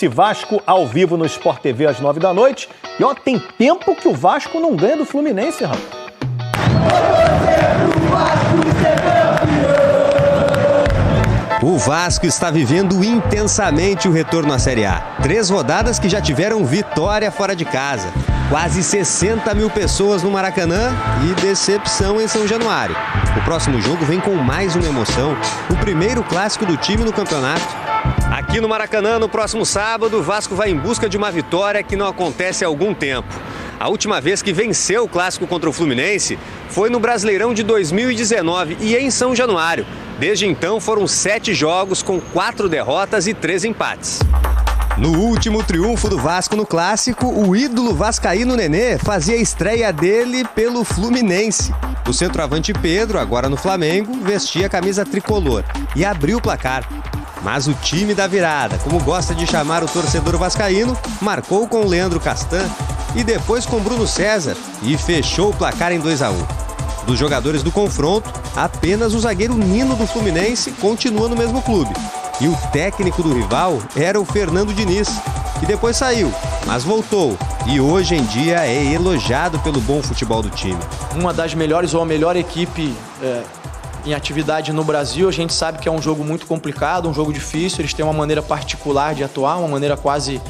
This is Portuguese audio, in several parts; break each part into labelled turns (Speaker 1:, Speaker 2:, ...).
Speaker 1: Esse Vasco ao vivo no Sport TV às 9 da noite. E ó, tem tempo que o Vasco não ganha do Fluminense, rapaz.
Speaker 2: O Vasco está vivendo intensamente o retorno à Série A. 3 rodadas que já tiveram vitória fora de casa. Quase 60 mil pessoas no Maracanã e decepção em São Januário. O próximo jogo vem com mais uma emoção. O primeiro clássico do time no campeonato. Aqui no Maracanã, no próximo sábado, o Vasco vai em busca de uma vitória que não acontece há algum tempo. A última vez que venceu o clássico contra o Fluminense foi no Brasileirão de 2019 e em São Januário. Desde então foram 7 jogos com 4 derrotas e 3 empates. No último triunfo do Vasco no clássico, o ídolo vascaíno Nenê fazia a estreia dele pelo Fluminense. O centroavante Pedro, agora no Flamengo, vestia a camisa tricolor e abriu o placar. Mas o time da virada, como gosta de chamar o torcedor vascaíno, marcou com o Leandro Castan e depois com Bruno César e fechou o placar em 2-1. Dos jogadores do confronto, apenas o zagueiro Nino do Fluminense continua no mesmo clube. E o técnico do rival era o Fernando Diniz, que depois saiu, mas voltou. E hoje em dia é elogiado pelo bom futebol do time.
Speaker 3: Uma das melhores ou a melhor equipe em atividade no Brasil. A gente sabe que é um jogo muito complicado, um jogo difícil. Eles têm uma maneira particular de atuar, uma maneira quase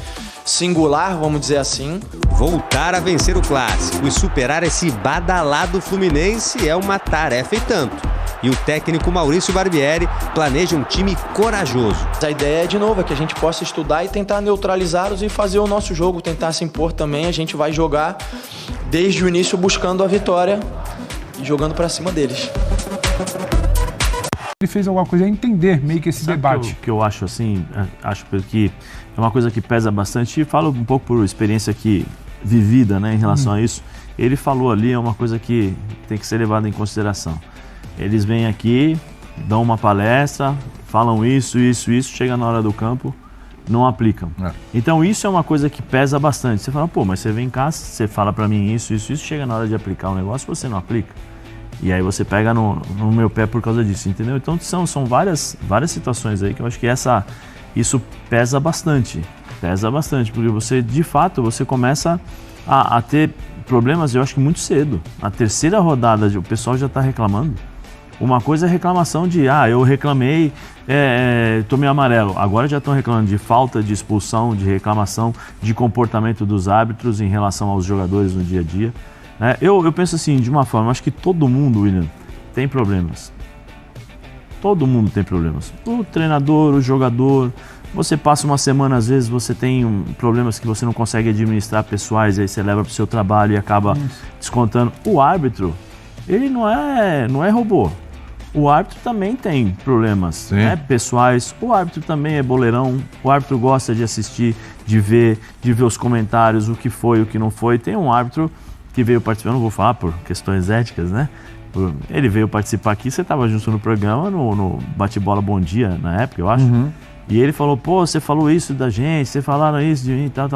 Speaker 3: singular, vamos dizer assim.
Speaker 2: Voltar a vencer o clássico e superar esse badalado Fluminense é uma tarefa e tanto. E o técnico Maurício Barbieri planeja um time corajoso.
Speaker 3: A ideia é, de novo, que a gente possa estudar e tentar neutralizá-los e fazer o nosso jogo, tentar se impor também. A gente vai jogar desde o início buscando a vitória e jogando para cima deles.
Speaker 4: Ele fez alguma coisa a entender meio que esse debate.
Speaker 5: Que eu acho assim, acho que é uma coisa que pesa bastante e falo um pouco por experiência aqui vivida, né, em relação a isso. Ele falou ali, é uma coisa que tem que ser levada em consideração. Eles vêm aqui, dão uma palestra, falam isso, chega na hora do campo, não aplicam. Então isso é uma coisa que pesa bastante. Você fala, pô, mas você vem cá, você fala pra mim isso, chega na hora de aplicar o negócio, você não aplica. E aí você pega no meu pé por causa disso, entendeu? Então são várias situações aí que eu acho que isso pesa bastante, porque você, de fato, você começa a ter problemas, eu acho que muito cedo. Na 3ª rodada, o pessoal já está reclamando. Uma coisa é reclamação de, eu reclamei, tomei amarelo. Agora já estão reclamando de falta, de expulsão, de reclamação, de comportamento dos árbitros em relação aos jogadores no dia a dia. Eu penso assim, de uma forma, acho que todo mundo, William, tem problemas. Todo mundo tem problemas. O treinador, o jogador, você passa uma semana, às vezes você tem problemas que você não consegue administrar pessoais, aí você leva para o seu trabalho e acaba descontando. O árbitro, ele não é robô. O árbitro também tem problemas, né, pessoais. O árbitro também é boleirão. O árbitro gosta de assistir, de ver os comentários, o que foi, o que não foi. Tem um árbitro que veio participar, eu não vou falar por questões éticas, né? Ele veio participar aqui, você estava junto no programa, no Bate-Bola Bom Dia, na época, eu acho. E ele falou, pô, você falou isso da gente, você falaram isso de mim, tal.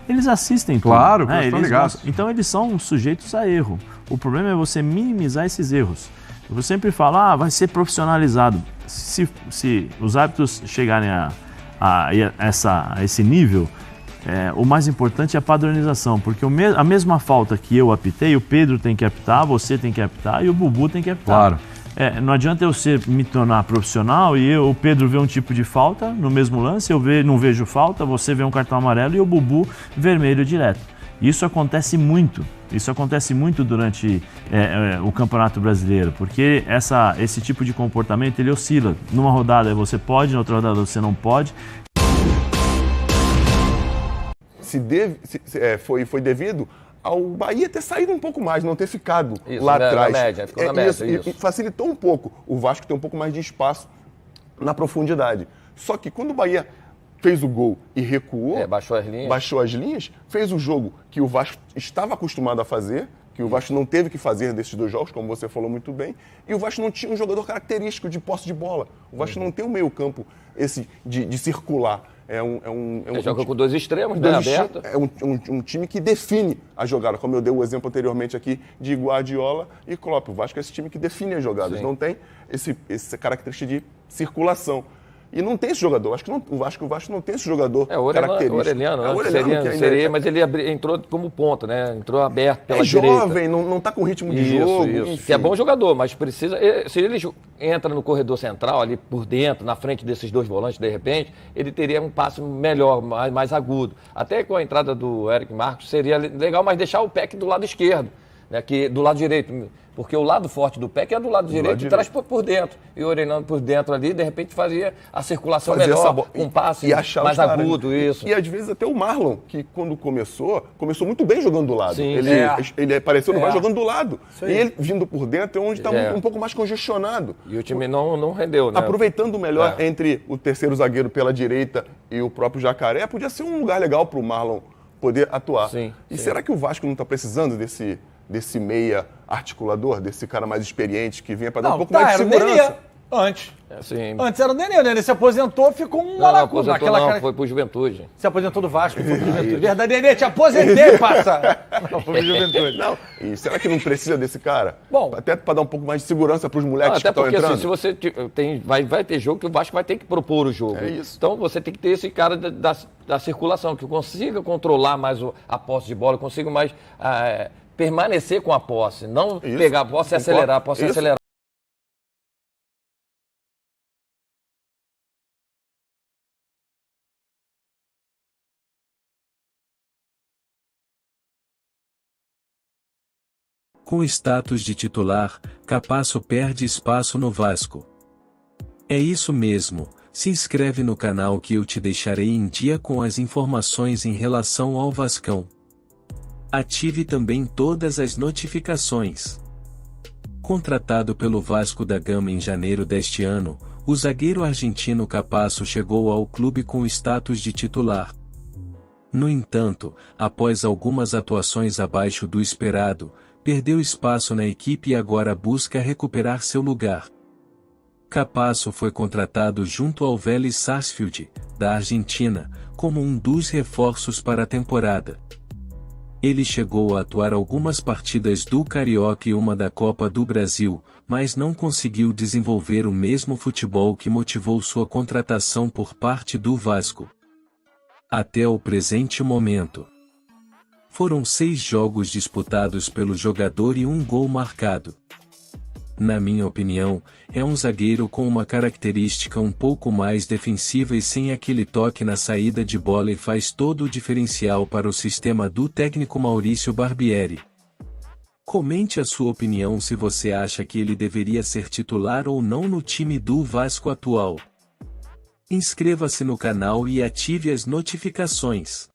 Speaker 5: Eles assistem tudo.
Speaker 4: Claro,
Speaker 5: né?
Speaker 4: estão ligados.
Speaker 5: Então eles são sujeitos a erro. O problema é você minimizar esses erros. Eu sempre falo, vai ser profissionalizado. Se os árbitros chegarem a esse nível, o mais importante é a padronização, porque a mesma falta que eu apitei, o Pedro tem que apitar, você tem que apitar e o Bubu tem que apitar.
Speaker 4: Claro.
Speaker 5: Não adianta eu me tornar profissional e o Pedro vê um tipo de falta no mesmo lance, eu não vejo falta, você vê um cartão amarelo e o Bubu vermelho direto. Isso acontece muito durante o Campeonato Brasileiro, porque esse tipo de comportamento ele oscila. Numa rodada você pode, na outra rodada você não pode.
Speaker 6: Foi devido ao Bahia ter saído um pouco mais, não ter ficado lá atrás.
Speaker 7: Ficou na média.
Speaker 6: E facilitou um pouco o Vasco ter um pouco mais de espaço na profundidade. Só que quando o Bahia fez o gol e recuou, baixou as linhas, fez o jogo que o Vasco estava acostumado a fazer, que o Vasco não teve que fazer desses 2 jogos, como você falou muito bem, e o Vasco não tinha um jogador característico de posse de bola. O Vasco não tem um meio-campo de circular.
Speaker 7: Joga com 2 extremos, né, aberto.
Speaker 6: É um time que define a jogada, como eu dei o exemplo anteriormente aqui de Guardiola e Klopp. O Vasco é esse time que define as jogadas, não tem essa característica de circulação. E não tem esse jogador. Acho que o Vasco não tem esse jogador
Speaker 7: característico. Orelhano, seria, mas ele entrou como ponta, né? Entrou aberto pela direita.
Speaker 6: É jovem, não está com ritmo de jogo.
Speaker 7: Isso. Que é bom jogador, mas precisa... Se ele entra no corredor central, ali por dentro, na frente desses dois volantes, de repente, ele teria um passe melhor, mais agudo. Até com a entrada do Eric Marcos, seria legal, mas deixar o Peck do lado esquerdo, né? Que, do lado direito. Porque o lado forte do Peck é do lado direito e traz por dentro. E o Orelhano por dentro ali, de repente, fazia a circulação melhor, com um passe mais agudo, isso.
Speaker 6: E às vezes até o Marlon, que quando começou muito bem jogando do lado.
Speaker 7: Sim.
Speaker 6: Ele apareceu no Vasco jogando do lado. E ele vindo por dentro é onde estava um pouco mais congestionado.
Speaker 7: E o time não rendeu, né?
Speaker 6: Aproveitando melhor entre o terceiro zagueiro pela direita e o próprio Jacaré, podia ser um lugar legal para o Marlon poder atuar. Será que o Vasco não está precisando desse meia articulador, desse cara mais experiente que vinha para dar um pouco mais de segurança?
Speaker 8: Antes era o Nenê, o Nenê se aposentou, ficou um maracu.
Speaker 7: Foi pro Juventude.
Speaker 8: Se aposentou do Vasco, foi pro Juventude. Verdade, Nenê, te aposentei, passa. Não, foi pro Juventude.
Speaker 6: Não. E será que não precisa desse cara?
Speaker 8: Bom,
Speaker 6: até para dar um pouco mais de segurança para os moleques que estão entrando.
Speaker 7: Até porque assim, se você vai ter jogo que o Vasco vai ter que propor o jogo.
Speaker 6: É isso.
Speaker 7: Então você tem que ter esse cara da circulação, que consiga controlar mais a posse de bola, consiga mais permanecer com a posse, não pegar a posse e acelerar, a posse e acelerar.
Speaker 9: Com status de titular, Capasso perde espaço no Vasco. É isso mesmo, se inscreve no canal que eu te deixarei em dia com as informações em relação ao Vascão. Ative também todas as notificações. Contratado pelo Vasco da Gama em janeiro deste ano, o zagueiro argentino Capasso chegou ao clube com status de titular. No entanto, após algumas atuações abaixo do esperado, perdeu espaço na equipe e agora busca recuperar seu lugar. Capasso foi contratado junto ao Vélez Sarsfield, da Argentina, como um dos reforços para a temporada. Ele chegou a atuar algumas partidas do Carioca e uma da Copa do Brasil, mas não conseguiu desenvolver o mesmo futebol que motivou sua contratação por parte do Vasco. Até o presente momento. Foram 6 jogos disputados pelo jogador e 1 gol marcado. Na minha opinião, é um zagueiro com uma característica um pouco mais defensiva e sem aquele toque na saída de bola e faz todo o diferencial para o sistema do técnico Maurício Barbieri. Comente a sua opinião se você acha que ele deveria ser titular ou não no time do Vasco atual. Inscreva-se no canal e ative as notificações.